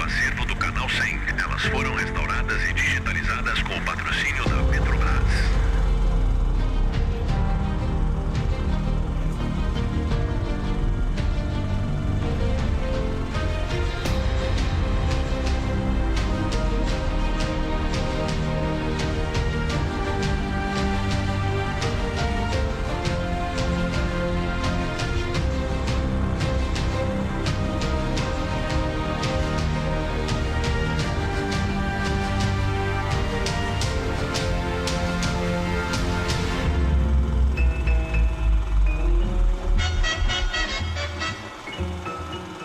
acervo do Canal 100. Elas foram restauradas e digitalizadas com o patrocínio da Petrobras.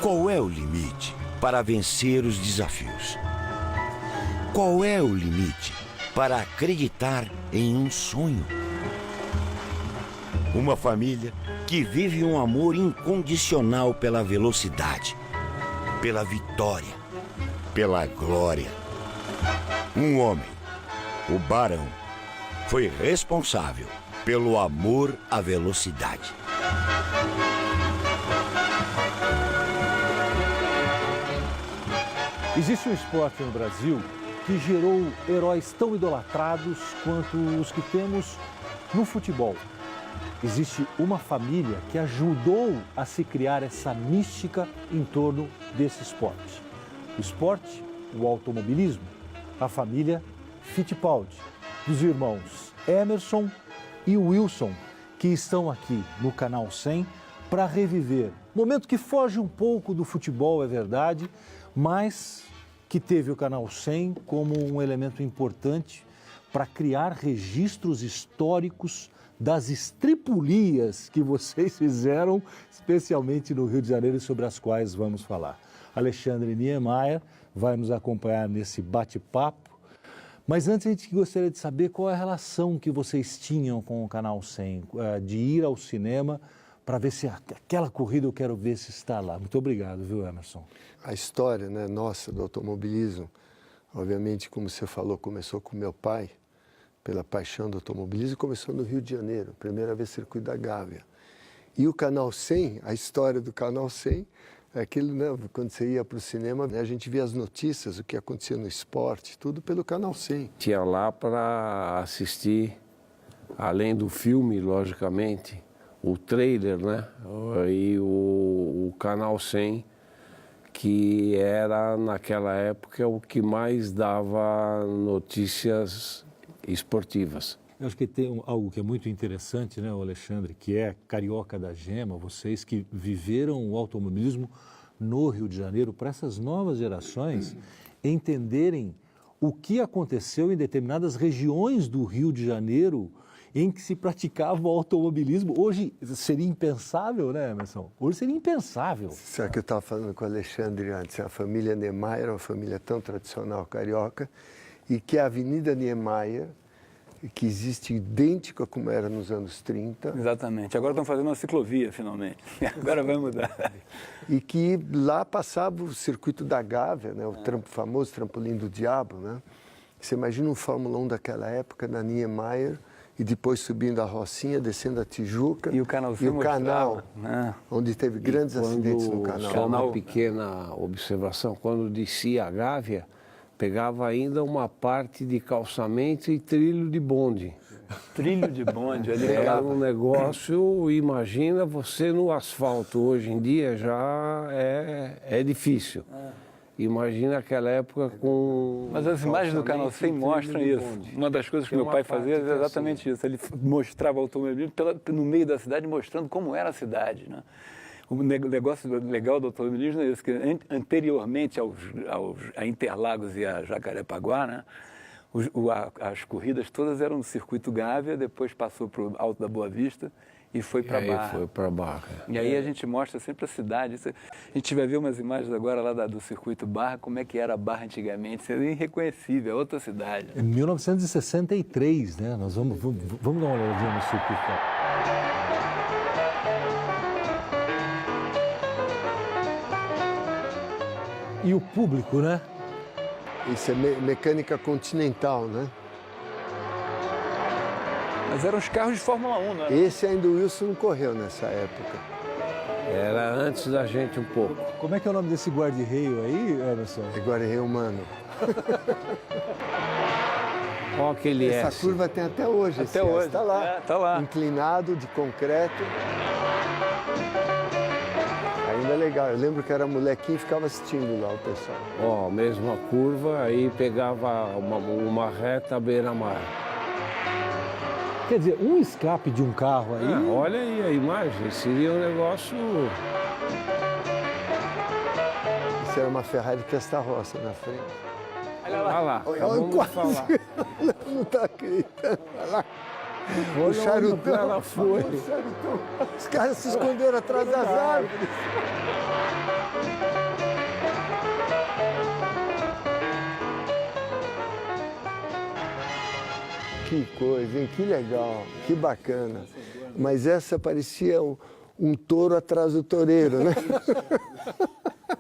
Qual é o limite para vencer os desafios? Qual é o limite para acreditar em um sonho? Uma família que vive um amor incondicional pela velocidade, pela vitória, pela glória. Um homem, o Barão, foi responsável pelo amor à velocidade. Existe um esporte no Brasil que gerou heróis tão idolatrados quanto os que temos no futebol. Existe uma família que ajudou a se criar essa mística em torno desse esporte. O esporte, o automobilismo, a família Fittipaldi, dos irmãos Emerson e Wilson, que estão aqui no Canal 100 para reviver. Momento que foge um pouco do futebol, é verdade, mas que teve o Canal 100 como um elemento importante para criar registros históricos das estripulias que vocês fizeram, especialmente no Rio de Janeiro, e sobre as quais vamos falar. Alexandre Niemeyer vai nos acompanhar nesse bate-papo, mas antes a gente gostaria de saber qual é a relação que vocês tinham com o Canal 100, de ir ao cinema para ver se aquela corrida eu quero ver se está lá. Muito obrigado, viu, Emerson? A história, né, nossa do automobilismo, obviamente, como você falou, começou com meu pai, pela paixão do automobilismo, e começou no Rio de Janeiro, primeira vez circuito da Gávea. E o Canal 100, a história do Canal 100, é aquilo, né, quando você ia para o cinema, né, a gente via as notícias, o que acontecia no esporte, tudo pelo Canal 100. Tinha lá para assistir, além do filme, logicamente, o trailer, né, e o Canal 100, que era, naquela época, o que mais dava notícias esportivas. Eu acho que tem algo que é muito interessante, né, Alexandre, que é Carioca da Gema, vocês que viveram o automobilismo no Rio de Janeiro, para essas novas gerações entenderem o que aconteceu em determinadas regiões do Rio de Janeiro em que se praticava o automobilismo. Hoje seria impensável, né, Emerson? Hoje seria impensável. Sabe que eu estava falando com o Alexandre antes, a família Niemeyer é uma família tão tradicional carioca, e que a Avenida Niemeyer, que existe idêntica como era nos anos 30. Exatamente. Agora estão fazendo uma ciclovia, finalmente. Agora vai mudar. E que lá passava o circuito da Gávea, né, o famoso trampolim do diabo, né? Você imagina um Fórmula 1 daquela época, da Niemeyer, e depois subindo a Rocinha, descendo a Tijuca. E o canal, né? Onde teve grandes acidentes no canal. Só uma pequena observação, quando descia a Gávea, pegava ainda uma parte de calçamento e trilho de bonde. Trilho de bonde, ali era um negócio, imagina você no asfalto, hoje em dia já é difícil. Imagina aquela época com... Mas as imagens do Canal 100 mostram isso. Uma das coisas que meu pai fazia era exatamente isso. Ele mostrava o automobilismo no meio da cidade, mostrando como era a cidade, né? O negócio legal do automobilismo é isso, que anteriormente a Interlagos e a Jacarepaguá, né, as corridas todas eram no circuito Gávea, depois passou para o Alto da Boa Vista e foi para Barra. Foi para Barra. E aí a gente mostra sempre a cidade. A gente vai ver umas imagens agora lá do circuito Barra, como é que era a Barra antigamente. Isso é irreconhecível, é outra cidade. Em 1963, né? Nós vamos dar uma olhadinha no circuito. E o público, né? Isso é mecânica continental, né? Mas eram os carros de Fórmula 1, né? Esse ainda o Wilson não correu nessa época. Era antes da gente um pouco. Como é que é o nome desse guarda-reio aí, Emerson? É guarda-reio humano. Olha aquele Essa S. curva tem até hoje. Até hoje. Está lá. Tá lá. Inclinado, de concreto. Ainda é legal. Eu lembro que era molequinho e ficava assistindo lá o pessoal. Ó, mesma curva, aí pegava uma reta beira-mar. Quer dizer, um escape de um carro aí... Ah, olha aí a imagem, seria um negócio... Isso era uma Ferrari Testarossa na frente. Olha lá, acabamos de quase. falar. Não está acreditando. Olha lá. Olha O onde charutão. ela foi. O charutão. Os caras se esconderam atrás das árvores. Que coisa, hein? Que legal, que bacana. Mas essa parecia um touro atrás do toureiro, né?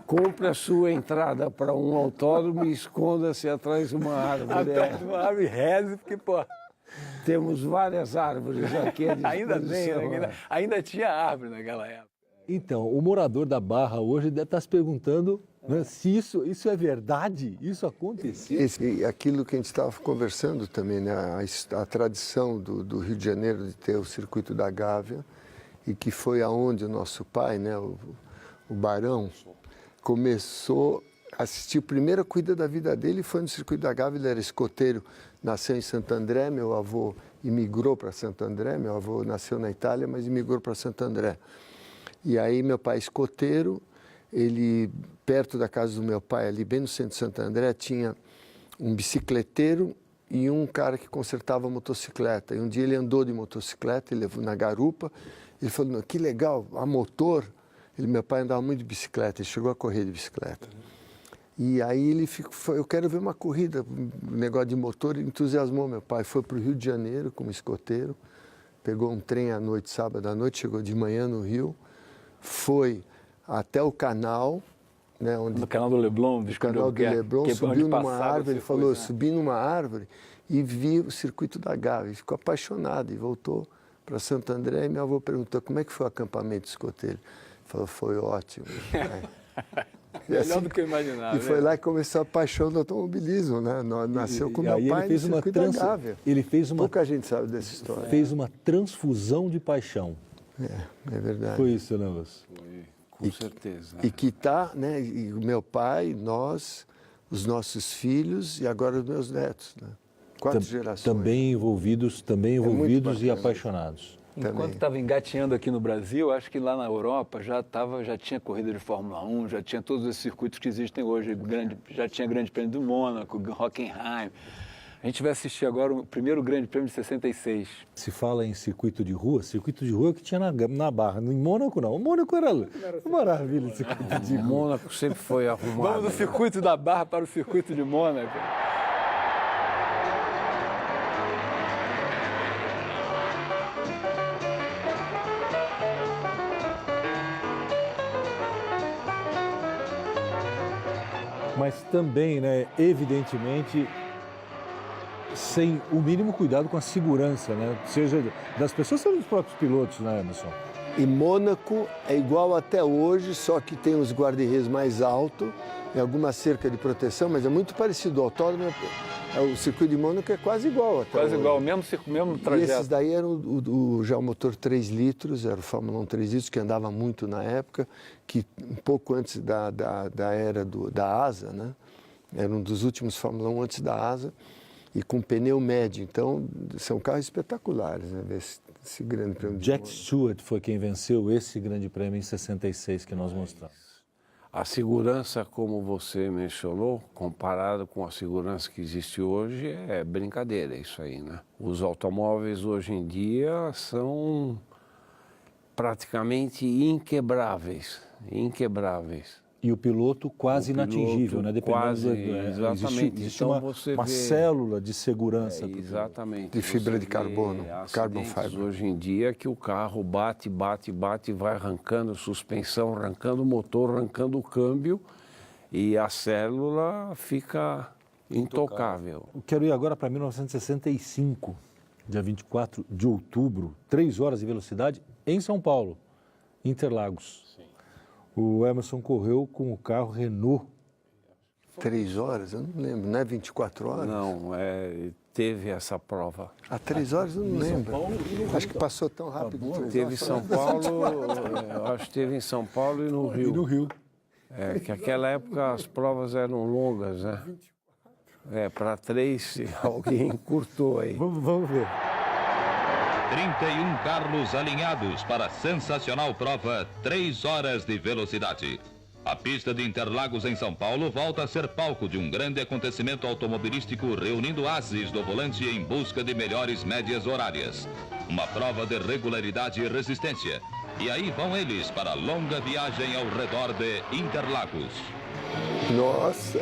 Compre a sua entrada para um autódromo e esconda-se atrás de uma árvore. Atrás de uma árvore, reze, porque, pô, Temos várias árvores aqui à ainda tem, disposição. né? Ainda tinha árvore naquela época. Então, o morador da Barra hoje deve estar se perguntando, né, se isso é verdade, isso aconteceu. Aquilo que a gente estava conversando também, né? A tradição do Rio de Janeiro de ter o Circuito da Gávea, e que foi aonde o nosso pai, né, o Barão, começou a assistir. A primeira corrida da vida dele foi no Circuito da Gávea. Ele era escoteiro, nasceu em Santo André, meu avô imigrou para Santo André, meu avô nasceu na Itália, mas imigrou para Santo André. E aí meu pai escoteiro, ele, perto da casa do meu pai, ali bem no centro de Santo André, tinha um bicicleteiro e um cara que consertava motocicleta. E um dia ele andou de motocicleta, ele levou na garupa, ele falou, que legal, a motor. Meu pai andava muito de bicicleta, ele chegou a correr de bicicleta. E aí ele ficou, eu quero ver uma corrida, um negócio de motor, ele entusiasmou meu pai. Foi para o Rio de Janeiro como escoteiro, pegou um trem à noite, sábado à noite, chegou de manhã no Rio, foi até o canal, né, onde, No canal do Leblon, no canal do Leblon, subiu numa árvore, ele falou, subi numa árvore e vi o Circuito da Gávea, ficou apaixonado e voltou para Santo André. E meu avô perguntou, como é que foi o acampamento escoteiro? Ele falou, foi ótimo. Melhor do que eu imaginava. E foi lá que começou a paixão do automobilismo, né? Nasceu com meu pai no Circuito da Gávea. Pouca gente sabe dessa história. Fez uma transfusão de paixão. É verdade. Foi isso, né, Lúcio? Com certeza. E que está, né? E o meu pai, nós, os nossos filhos e agora os meus netos, né? 4 gerações. Também envolvidos e apaixonados. Enquanto estava engateando aqui no Brasil, acho que lá na Europa já tinha corrida de Fórmula 1, já tinha todos esses circuitos que existem hoje, já tinha Grande Prêmio do Mônaco, Hockenheim. A gente vai assistir agora o primeiro Grande Prêmio de 66. Se fala em circuito de rua é o que tinha na Barra. Em Mônaco, não. O Mônaco era uma maravilha de circuito de O rua. Mônaco sempre foi arrumado. Vamos do circuito da Barra para o circuito de Mônaco. Mas também, né, evidentemente, sem o mínimo cuidado com a segurança, né? Seja das pessoas, seja dos próprios pilotos, né, Emerson? E Mônaco é igual até hoje, só que tem os guarda-reios mais altos e alguma cerca de proteção, mas é muito parecido. O autódromo, o circuito de Mônaco é quase igual até Quase hoje. igual, mesmo E trajeto. esses daí eram já o motor 3 litros, era o Fórmula 1 3 litros, que andava muito na época, que um pouco antes da era da ASA, né? Era um dos últimos Fórmula 1 antes da ASA, e com pneu médio. Então, são carros espetaculares, né? Esse grande prêmio de Jack Mônaco. Stewart foi quem venceu esse grande prêmio em 66 que nós mostramos. A segurança, como você mencionou, comparado com a segurança que existe hoje, é brincadeira isso aí, né? Os automóveis hoje em dia são praticamente inquebráveis. E o piloto quase inatingível, né? Dependendo exatamente. Existe Então uma você vê, célula de segurança. exatamente. De fibra Você de vê carbono, carbon acidentes fiber. hoje em dia que o carro bate, vai arrancando suspensão, arrancando motor, arrancando o câmbio e a célula fica intocável. Eu quero ir agora para 1965, dia 24 de outubro, 3 horas de velocidade em São Paulo. Interlagos. Sim. O Emerson correu com o carro Renault. 3 horas? Eu não lembro, não é 24 horas? Não, teve essa prova. 3 horas eu não lembro. Acho que passou tão rápido. Teve em São Paulo, acho que teve em São Paulo e no Rio. E no Rio. Que naquela época as provas eram longas, né? Para 3, alguém encurtou aí. Vamos ver. 31 carros alinhados para a sensacional prova 3 horas de velocidade. A pista de Interlagos em São Paulo volta a ser palco de um grande acontecimento automobilístico reunindo ases do volante em busca de melhores médias horárias. Uma prova de regularidade e resistência. E aí vão eles para a longa viagem ao redor de Interlagos. Nossa!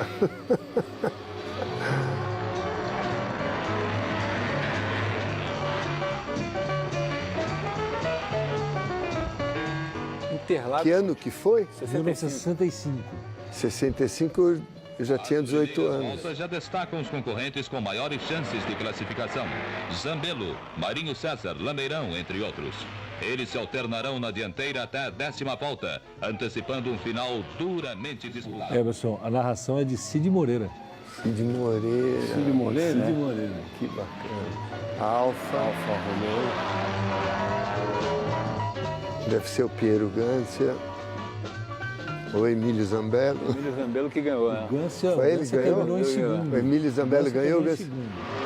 Interlagos. Que ano que foi? 1965. 65 eu já tinha 18 anos. Volta já destacam os concorrentes com maiores chances de classificação. Zambello, Marinho César, Lameirão, entre outros. Eles se alternarão na dianteira até a 10ª volta, antecipando um final duramente disputado. Emerson, a narração é de Cid Moreira. Cid Moreira. Cid Moreira, Cid né? Moreira. Que bacana. Alfa Romeo. Deve ser o Piero Gancia. Ou Emílio Zambello. Emílio Zambello que ganhou, né? Foi ele que ganhou? terminou em segundo. O Emílio Zambello ganhou. Terminou em segundo.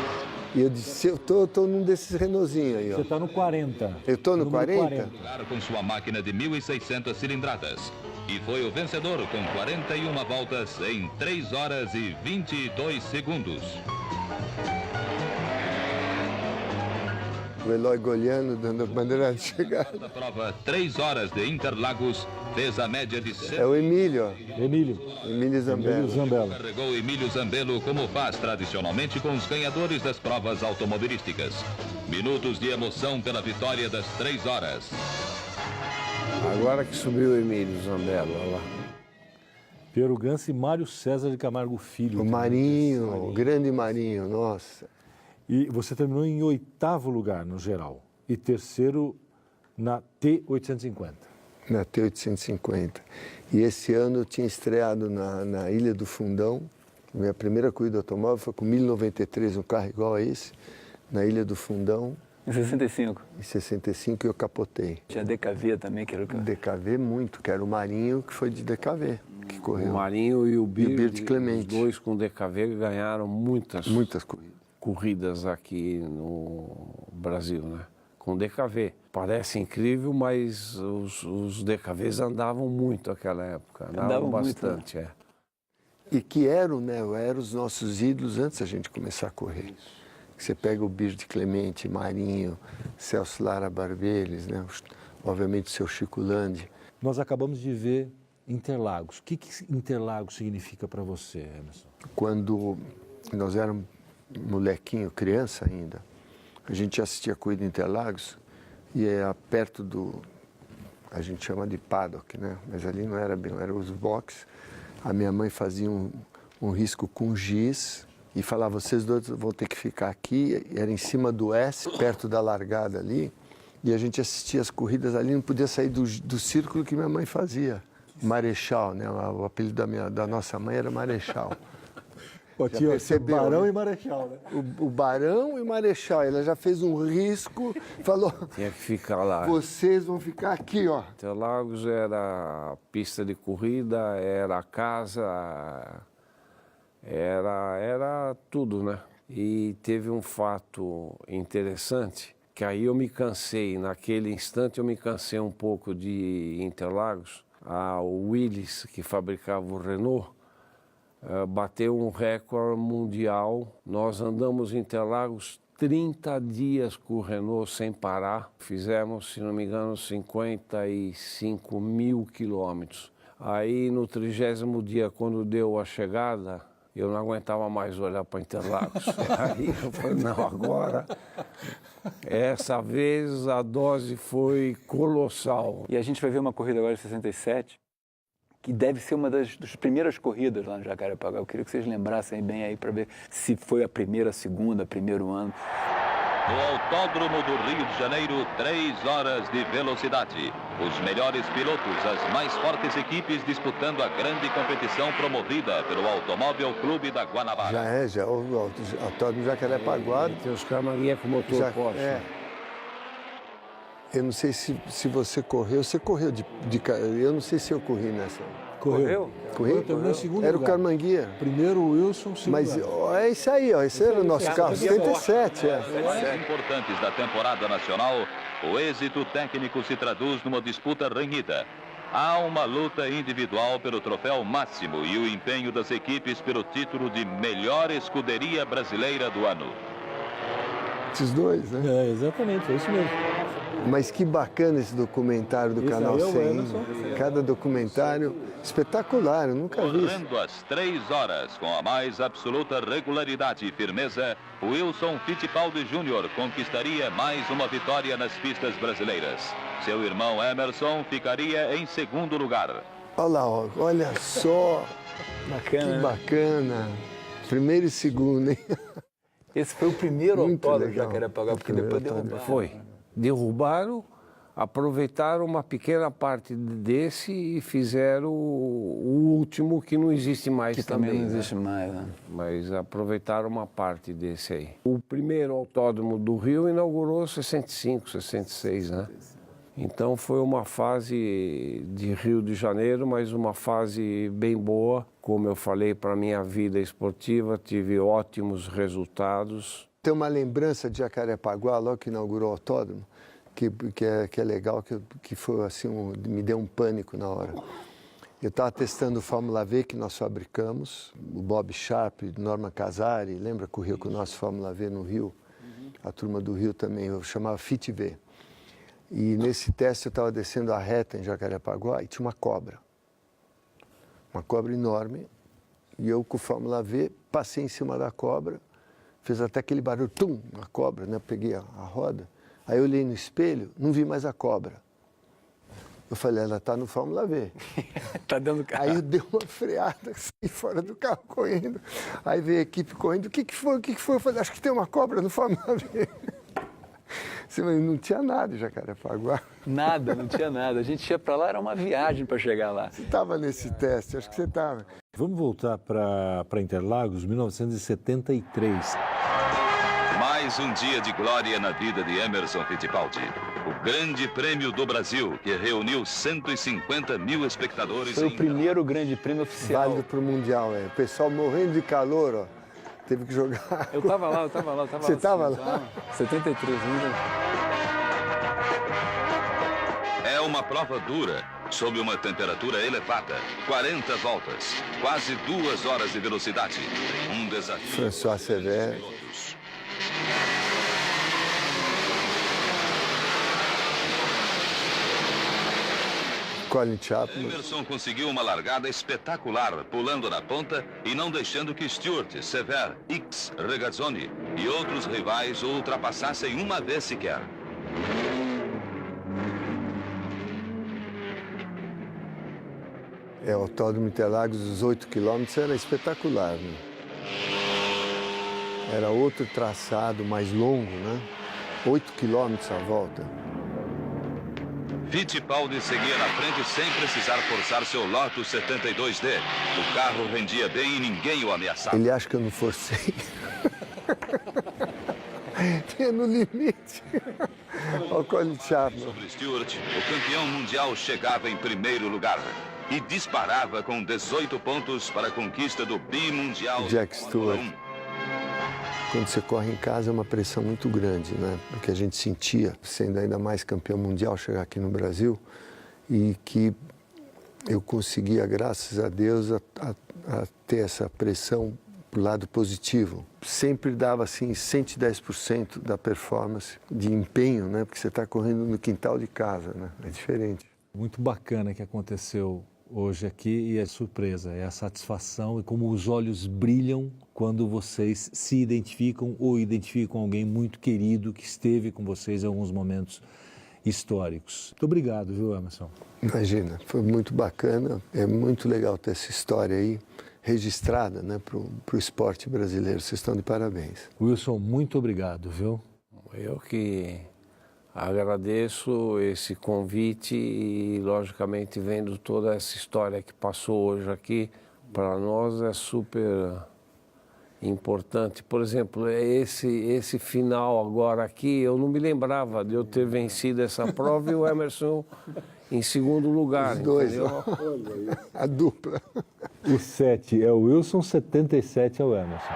E eu disse, eu tô num desses Renaultzinhos aí, ó. Você está no 40. Eu tô no Número 40? Claro, com sua máquina de 1.600 cilindradas. E foi o vencedor com 41 voltas em 3 horas e 22 segundos. O Eloy Goliano dando a bandeira de chegada. Na prova 3 horas de Interlagos fez a média de É o Emílio, ó. Emílio Zambello. Zambello. Carregou Emílio Zambello como faz tradicionalmente com os ganhadores das provas automobilísticas. Minutos de emoção pela vitória das 3 horas. Agora que subiu o Emílio Zambello, olha lá. Piero Ganci e Mário César de Camargo Filho. O Marinho, o grande Marinho, nossa. E você terminou em 8º lugar no geral e 3º na T850. Na T850. E esse ano eu tinha estreado na Ilha do Fundão. Minha primeira corrida automóvel foi com 1093, um carro igual a esse, na Ilha do Fundão. Em 65. Em 65 eu capotei. Tinha DKV também, que era o que... DKV muito, que era o Marinho que foi de DKV, que correu. O Marinho e o Bird Clemente. Os dois com DKV ganharam muitas corridas aqui no Brasil, né? Com DKV. Parece incrível, mas os DKVs andavam muito naquela época. Andavam bastante, muito, né? E que eram os nossos ídolos antes da gente começar a correr. Você pega o Bird Clemente, Marinho, Celso Lara Barbeles, né? Obviamente o seu Chico Landi. Nós acabamos de ver Interlagos. O que Interlagos significa para você, Emerson? Quando nós éramos molequinho, criança ainda, a gente assistia a corrida em Interlagos e perto do, a gente chama de paddock, né? Mas ali não era bem, eram os boxes. A minha mãe fazia um risco com giz e falava, vocês dois vão ter que ficar aqui. Era em cima do S, perto da largada ali. E a gente assistia as corridas ali, não podia sair do círculo que minha mãe fazia. Marechal, né? O apelido da nossa mãe era Marechal. Tinha Barão, né? e Marechal, né? O Barão e Marechal. Ela já fez um risco, falou... Tinha que ficar lá. Vocês vão ficar aqui, ó. Interlagos era pista de corrida, era casa, era tudo, né? E teve um fato interessante, que aí eu me cansei, naquele instante eu me cansei um pouco de Interlagos. O Willys, que fabricava o Renault, bateu um recorde mundial. Nós andamos em Interlagos 30 dias com o Renault sem parar. Fizemos, se não me engano, 55 mil quilômetros. Aí no 30º dia, quando deu a chegada, eu não aguentava mais olhar para Interlagos. Aí eu falei, não, agora, essa vez a dose foi colossal. E a gente vai ver uma corrida agora de 67, que deve ser uma das primeiras corridas lá no Jacarepaguá. Eu queria que vocês lembrassem bem aí para ver se foi a primeira, a segunda, primeiro ano. No Autódromo do Rio de Janeiro, 3 horas de velocidade. Os melhores pilotos, as mais fortes equipes disputando a grande competição promovida pelo Automóvel Clube da Guanabara. Já o Autódromo Jacarepaguá. Tem os Carmanguia com motor Porsche. Eu não sei se você correu eu não sei se eu corri nessa. Correu? Terminou em segundo Era lugar. o Carmanguia. Primeiro o Wilson, segundo Mas lugar. ó, é isso aí, ó. Esse era o nosso carro, 77. Mais importantes da temporada nacional, o êxito técnico se traduz numa disputa renhida. Há uma luta individual pelo troféu máximo e o empenho das equipes pelo título de melhor escuderia brasileira do ano. Esses dois, né? É, exatamente, é isso mesmo. Mas que bacana esse documentário do Esse Canal aí é o 100. Emerson. Cada documentário espetacular, eu nunca vi isso. Correndo às 3 horas, com a mais absoluta regularidade e firmeza, Wilson Fittipaldi Jr. conquistaria mais uma vitória nas pistas brasileiras. Seu irmão Emerson ficaria em segundo lugar. Olha lá, ó, olha só. Bacana, Que né? bacana. Primeiro e segundo, hein? Esse foi o primeiro Muito autódromo legal. já queria pagar, porque Primeiro depois autódromo. derrubaram. Foi. Derrubaram, aproveitaram uma pequena parte desse e fizeram o último que não existe mais Que também. também não né? existe mais, né? Mas aproveitaram uma parte desse aí. O primeiro autódromo do Rio inaugurou em 65, 66, né? Então foi uma fase de Rio de Janeiro, mas uma fase bem boa. Como eu falei, para a minha vida esportiva, tive ótimos resultados. Tem uma lembrança de Jacarepaguá, logo que inaugurou o autódromo, que é legal, que foi assim, me deu um pânico na hora. Eu estava testando o Fórmula V que nós fabricamos, o Bob Sharp, Norma Casari, lembra que correu com o nosso Fórmula V no Rio? A turma do Rio também, eu chamava Fit V. E nesse teste eu estava descendo a reta em Jacarepaguá e tinha uma cobra enorme, e eu com o Fórmula V passei em cima da cobra, fez até aquele barulho, tum, a cobra, né? Peguei a roda, aí eu olhei no espelho, não vi mais a cobra. Eu falei, ela está no Fórmula V. Tá dando carro. Aí eu dei uma freada, saí fora do carro correndo. Aí veio a equipe correndo, o que foi? Eu falei, acho que tem uma cobra no Fórmula V. Não tinha nada em Jacarepaguá. Nada, não tinha nada. A gente ia para lá, era uma viagem para chegar lá. Você estava nesse teste, acho que você estava. Vamos voltar para Interlagos, 1973. Mais um dia de glória na vida de Emerson Fittipaldi. O Grande Prêmio do Brasil, que reuniu 150 mil espectadores. Foi o primeiro grande prêmio oficial. Válido para o Mundial, é. O pessoal morrendo de calor, ó. Teve que jogar. Eu estava lá. Você estava lá? 73 ainda. É uma prova dura, sob uma temperatura elevada. 40 voltas, quase 2 horas de velocidade. Um desafio. François Sever. Colin Chapman. Emerson conseguiu uma largada espetacular, pulando na ponta e não deixando que Stewart, Sever, X, Regazzoni e outros rivais o ultrapassassem uma vez sequer. O Autódromo Interlagos, os 8 quilômetros, era espetacular, né? Era outro traçado mais longo, né? 8 quilômetros a volta. Fittipaldi seguia na frente sem precisar forçar seu Lotus 72D. O carro rendia bem e ninguém o ameaçava. Ele acha que eu não forcei. É no limite. Olha o Colin Chapman. Sobre Stewart, o campeão mundial chegava em primeiro lugar e disparava com 18 pontos para a conquista do bimundial. Jack da Fórmula Stewart. 1. Quando você corre em casa é uma pressão muito grande, né? Porque a gente sentia, sendo ainda mais campeão mundial, chegar aqui no Brasil e que eu conseguia, graças a Deus, a ter essa pressão pro lado positivo. Sempre dava, assim, 110% da performance, de empenho, né? Porque você está correndo no quintal de casa, né? É diferente. Muito bacana que aconteceu hoje aqui e a surpresa, é a satisfação e como os olhos brilham quando vocês se identificam ou identificam alguém muito querido que esteve com vocês em alguns momentos históricos. Muito obrigado, viu, Emerson? Imagina, foi muito bacana, é muito legal ter essa história aí registrada, né, pro esporte brasileiro. Vocês estão de parabéns. Wilson, muito obrigado, viu? eu que agradeço esse convite e, logicamente, vendo toda essa história que passou hoje aqui, para nós é super importante. Por exemplo, esse final agora aqui, eu não me lembrava de eu ter vencido essa prova e o Emerson em segundo lugar. Os dois, entendeu? a dupla. O 7 é o Wilson, 77 é o Emerson.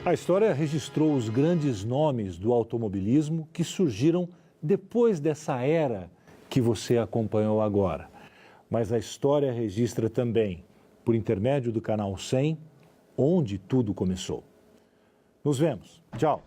A história registrou os grandes nomes do automobilismo que surgiram depois dessa era que você acompanhou agora. Mas a história registra também, por intermédio do Canal 100, onde tudo começou. Nos vemos. Tchau.